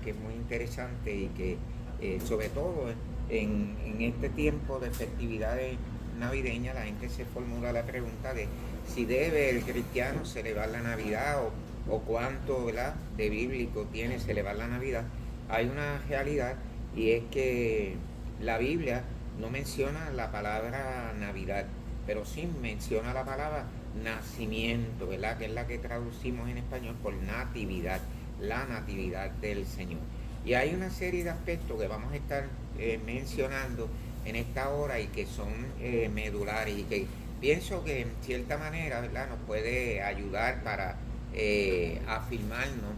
que es muy interesante y que sobre todo en este tiempo de festividades navideñas la gente se formula la pregunta de si debe el cristiano celebrar la Navidad o cuánto, ¿verdad?, de bíblico tiene celebrar la Navidad. Hay una realidad y es que la Biblia no menciona la palabra Navidad, pero sí menciona la palabra nacimiento, ¿verdad?, que es la que traducimos en español por natividad, la natividad del Señor. Y hay una serie de aspectos que vamos a estar mencionando en esta hora y que son medulares y que pienso que en cierta manera, ¿verdad?, nos puede ayudar para afirmarnos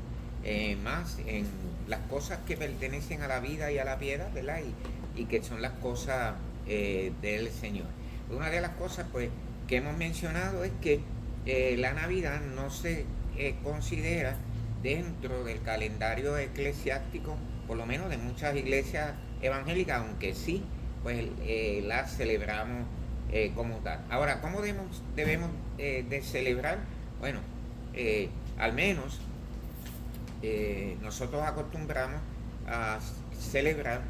más en las cosas que pertenecen a la vida y a la piedad, ¿verdad? Y que son las cosas del Señor. Una de las cosas pues que hemos mencionado es que la Navidad no se considera dentro del calendario eclesiástico, por lo menos de muchas iglesias evangélicas, aunque sí, pues la celebramos como tal. Ahora, ¿cómo debemos de celebrar? Bueno, al menos nosotros acostumbramos a celebrar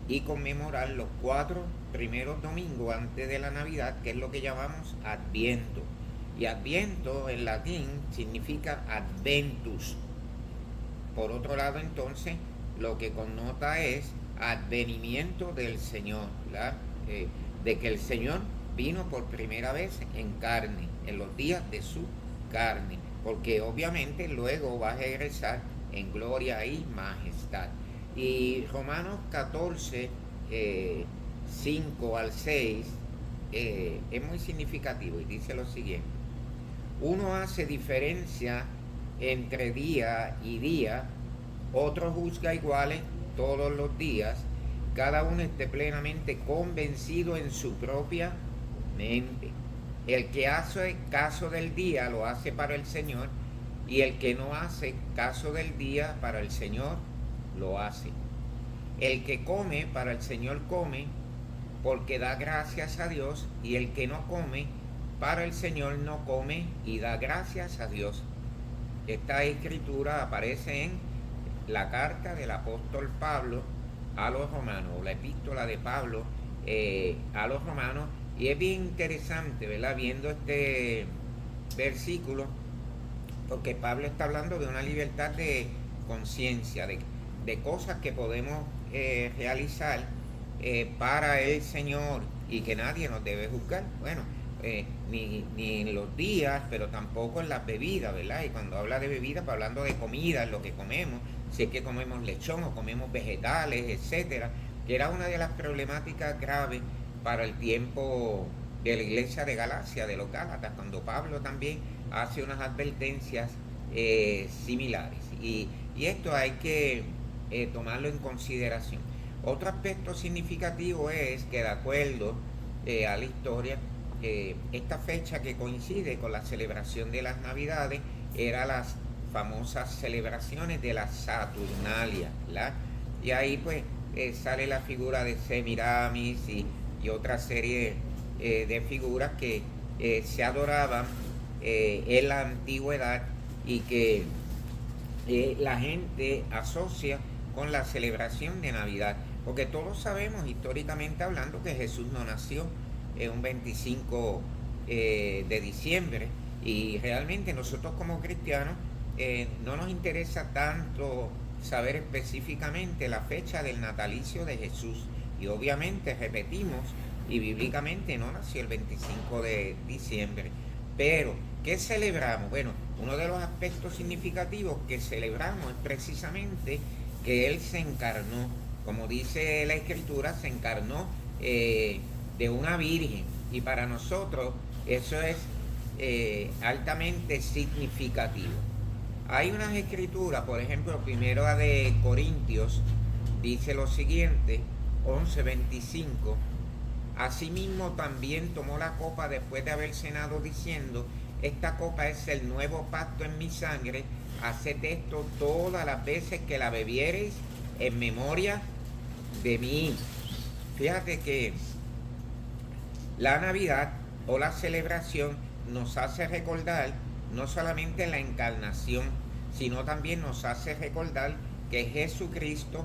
y conmemorar los 4 primeros domingos antes de la Navidad, que es lo que llamamos Adviento. Y Adviento en latín significa Adventus. Por otro lado, entonces, lo que connota es advenimiento del Señor, ¿verdad? De que el Señor vino por primera vez en carne, en los días de su carne, porque obviamente luego va a regresar en gloria y majestad. Y Romanos 14, 5 al 6, es muy significativo y dice lo siguiente: uno hace diferencia entre día y día, otro juzga iguales todos los días, cada uno esté plenamente convencido en su propia mente. El que hace caso del día lo hace para el Señor, y el que no hace caso del día para el Señor lo hace. El que come para el Señor come, porque da gracias a Dios, y el que no come para el Señor no come y da gracias a Dios. Esta escritura aparece en la carta del apóstol Pablo a los romanos, o la epístola de Pablo a los romanos, y es bien interesante, ¿verdad?, viendo este versículo, porque Pablo está hablando de una libertad de conciencia, de cosas que podemos realizar para el Señor y que nadie nos debe juzgar. Bueno, ni en los días, pero tampoco en las bebidas, ¿verdad? Y cuando habla de bebidas, pues hablando de comida, lo que comemos, si es que comemos lechón o comemos vegetales, etcétera, que era una de las problemáticas graves para el tiempo de la iglesia de Galacia, de los Gálatas, cuando Pablo también hace unas advertencias similares. Y esto hay que tomarlo en consideración. Otro aspecto significativo es que, de acuerdo a la historia, esta fecha que coincide con la celebración de las Navidades era las famosas celebraciones de la Saturnalia, ¿verdad? Y ahí pues sale la figura de Semiramis y otra serie de figuras que se adoraban en la antigüedad y que la gente asocia con la celebración de Navidad, porque todos sabemos históricamente hablando que Jesús no nació un 25 de diciembre, y realmente nosotros como cristianos no nos interesa tanto saber específicamente la fecha del natalicio de Jesús, y obviamente repetimos, y bíblicamente no nació el 25 de diciembre. Pero, ¿qué celebramos? Bueno, uno de los aspectos significativos que celebramos es precisamente que Él se encarnó. Como dice la Escritura, se encarnó de una virgen, y para nosotros eso es altamente significativo. Hay unas escrituras, por ejemplo, primera de Corintios dice lo siguiente, 11:25: asimismo también tomó la copa después de haber cenado, diciendo: esta copa es el nuevo pacto en mi sangre, haced esto todas las veces que la bebiereis en memoria de mí. Fíjate que la Navidad o la celebración nos hace recordar no solamente la encarnación, sino también nos hace recordar que Jesucristo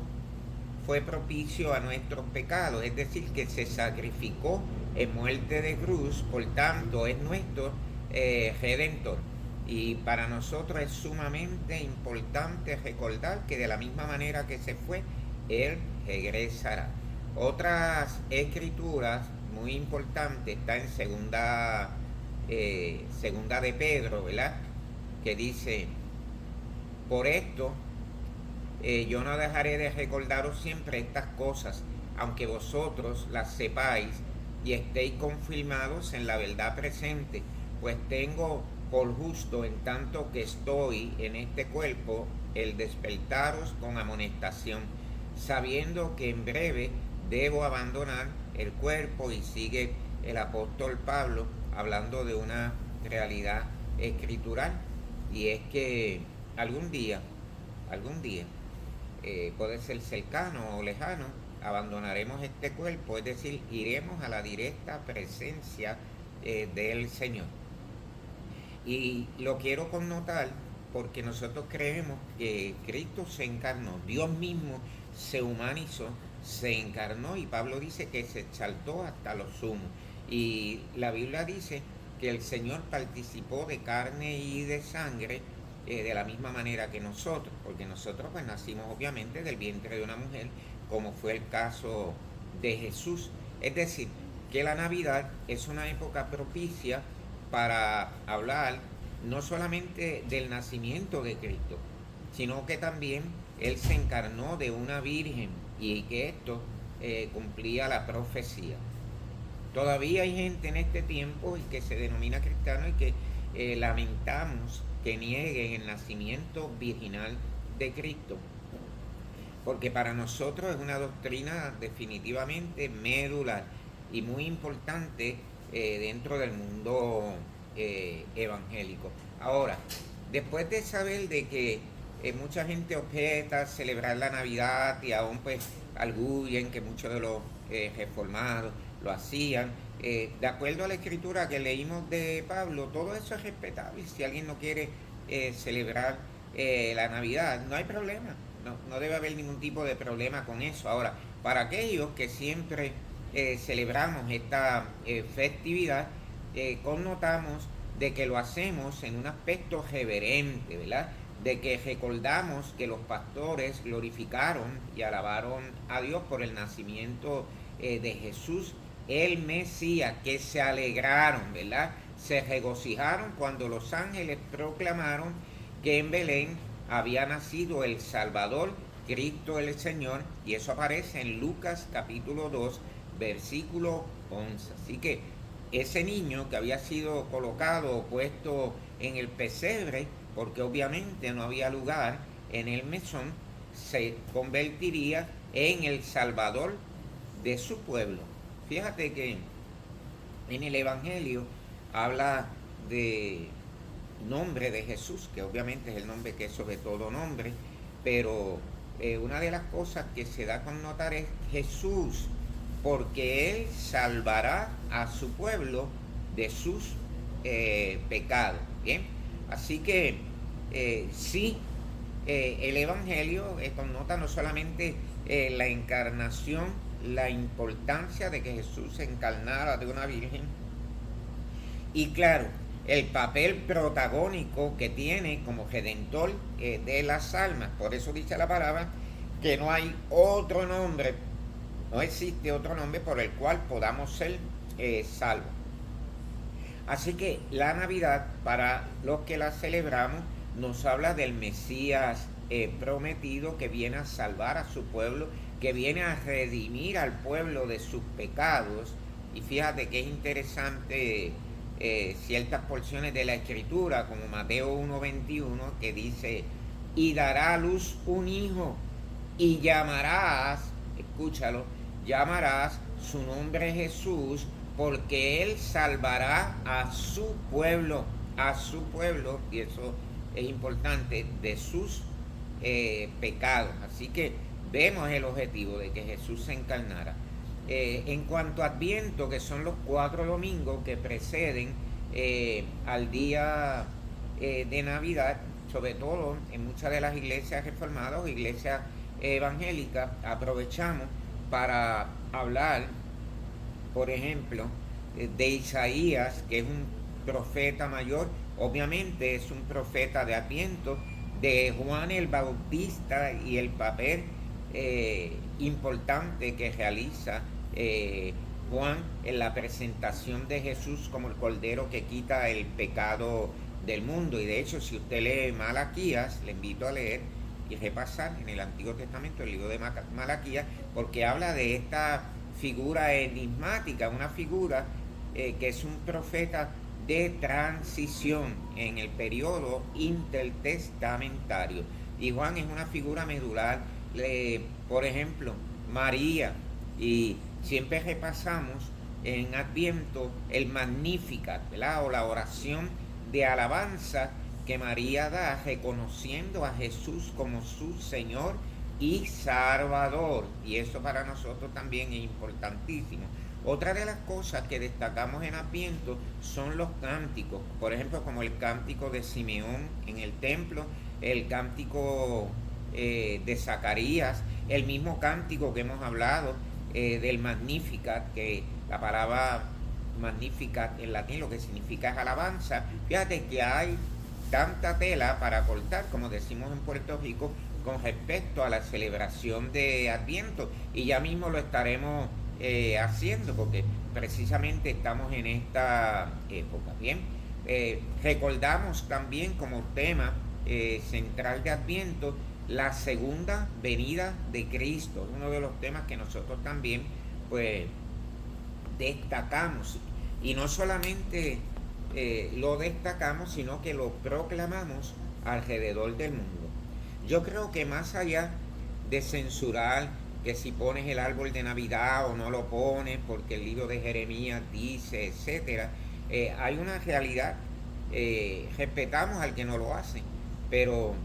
fue propicio a nuestros pecados, es decir, que se sacrificó en muerte de cruz, por tanto es nuestro redentor. Y para nosotros es sumamente importante recordar que de la misma manera que se fue, Él regresará. Otras escrituras muy importantes está en segunda de Pedro, ¿verdad? Que dice, por esto yo no dejaré de recordaros siempre estas cosas, aunque vosotros las sepáis y estéis confirmados en la verdad presente, pues tengo por justo, en tanto que estoy en este cuerpo, el despertaros con amonestación, sabiendo que en breve debo abandonar el cuerpo. Y sigue el apóstol Pablo hablando de una realidad escritural, y es que algún día, puede ser cercano o lejano, abandonaremos este cuerpo, es decir, iremos a la directa presencia del Señor. Y lo quiero connotar porque nosotros creemos que Cristo se encarnó, Dios mismo se humanizó, se encarnó, y Pablo dice que se exaltó hasta lo sumo. Y la Biblia dice que el Señor participó de carne y de sangre de la misma manera que nosotros, porque nosotros pues nacimos obviamente del vientre de una mujer, como fue el caso de Jesús. Es decir, que la Navidad es una época propicia para hablar no solamente del nacimiento de Cristo, sino que también Él se encarnó de una virgen, y que esto cumplía la profecía. Todavía hay gente en este tiempo y que se denomina cristiano, y que lamentamos que nieguen el nacimiento virginal de Cristo, porque para nosotros es una doctrina definitivamente medular y muy importante dentro del mundo evangélico. Ahora, después de saber de que mucha gente objeta celebrar la Navidad, y aún pues arguyen que muchos de los reformados lo hacían, de acuerdo a la escritura que leímos de Pablo, todo eso es respetable. Si alguien no quiere celebrar la Navidad, no hay problema, no debe haber ningún tipo de problema con eso. Ahora, para aquellos que siempre celebramos esta festividad, connotamos de que lo hacemos en un aspecto reverente, ¿verdad? De que recordamos que los pastores glorificaron y alabaron a Dios por el nacimiento de Jesús, el Mesías, que se alegraron, ¿verdad? Se regocijaron cuando los ángeles proclamaron que en Belén había nacido el Salvador, Cristo el Señor, y eso aparece en Lucas capítulo 2, versículo 11. Así que ese niño que había sido colocado o puesto en el pesebre, porque obviamente no había lugar en el mesón, se convertiría en el Salvador de su pueblo. Fíjate que en el Evangelio habla de nombre de Jesús, que obviamente es el nombre que es sobre todo nombre, pero una de las cosas que se da con notar es Jesús, porque Él salvará a su pueblo de sus pecados. Bien, así que sí, el Evangelio connota no solamente la encarnación, la importancia de que Jesús se encarnara de una virgen, y claro, el papel protagónico que tiene como redentor de las almas. Por eso dice la palabra que no hay otro nombre, no existe otro nombre por el cual podamos ser salvos. Así que la Navidad, para los que la celebramos, nos habla del Mesías prometido, que viene a salvar a su pueblo, que viene a redimir al pueblo de sus pecados. Y fíjate que es interesante ciertas porciones de la Escritura, como Mateo 1:21, que dice: y dará a luz un hijo, y llamarás, escúchalo, llamarás su nombre Jesús, porque Él salvará a su pueblo, y eso es importante, de sus pecados. Así que vemos el objetivo de que Jesús se encarnara. En cuanto a Adviento, que son los 4 domingos que preceden al día de Navidad, sobre todo en muchas de las iglesias reformadas o iglesias evangélicas, aprovechamos para hablar, por ejemplo, de Isaías, que es un profeta mayor, obviamente es un profeta de Adviento, de Juan el Bautista y el papel importante que realiza Juan en la presentación de Jesús como el Cordero que quita el pecado del mundo. Y de hecho, si usted lee Malaquías, le invito a leer y repasar en el Antiguo Testamento el libro de Malaquías, porque habla de esta figura enigmática, una figura que es un profeta de transición en el periodo intertestamentario. Y Juan es una figura medular. Por ejemplo, María, y siempre repasamos en Adviento el Magnificat, ¿verdad? O la oración de alabanza que María da reconociendo a Jesús como su Señor y Salvador. Y eso para nosotros también es importantísimo. Otra de las cosas que destacamos en Adviento son los cánticos, por ejemplo, como el cántico de Simeón en el templo, el cántico de Zacarías, el mismo cántico que hemos hablado del Magnificat, que la palabra Magnificat en latín lo que significa es alabanza. Fíjate que hay tanta tela para cortar, como decimos en Puerto Rico, con respecto a la celebración de Adviento, y ya mismo lo estaremos haciendo porque precisamente estamos en esta época. Bien, recordamos también como tema central de Adviento la segunda venida de Cristo, uno de los temas que nosotros también pues destacamos, y no solamente lo destacamos, sino que lo proclamamos alrededor del mundo. Yo creo que más allá de censurar que si pones el árbol de Navidad o no lo pones porque el libro de Jeremías dice, etcétera, hay una realidad. Respetamos al que no lo hace, pero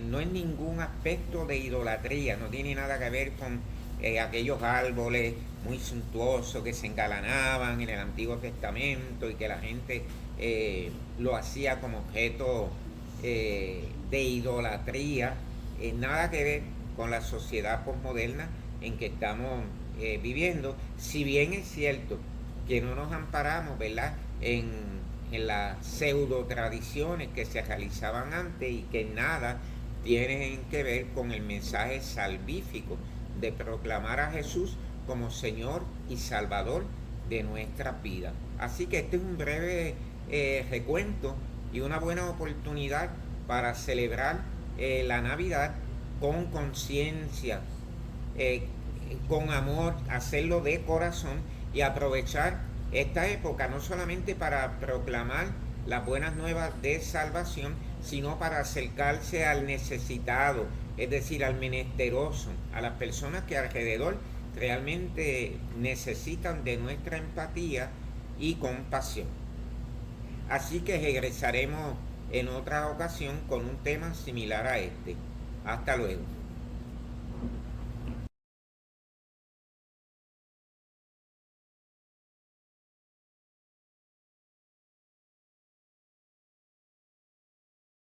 no es ningún aspecto de idolatría, no tiene nada que ver con aquellos árboles muy suntuosos que se engalanaban en el Antiguo Testamento y que la gente lo hacía como objeto de idolatría. Nada que ver con la sociedad posmoderna en que estamos viviendo, si bien es cierto que no nos amparamos, ¿verdad?, en las pseudo tradiciones que se realizaban antes y que nada tienen que ver con el mensaje salvífico de proclamar a Jesús como Señor y Salvador de nuestras vidas. Así que este es un breve recuento y una buena oportunidad para celebrar la Navidad con conciencia, con amor, hacerlo de corazón y aprovechar esta época no solamente para proclamar las buenas nuevas de salvación, sino para acercarse al necesitado, es decir, al menesteroso, a las personas que alrededor realmente necesitan de nuestra empatía y compasión. Así que regresaremos en otra ocasión con un tema similar a este. Hasta luego.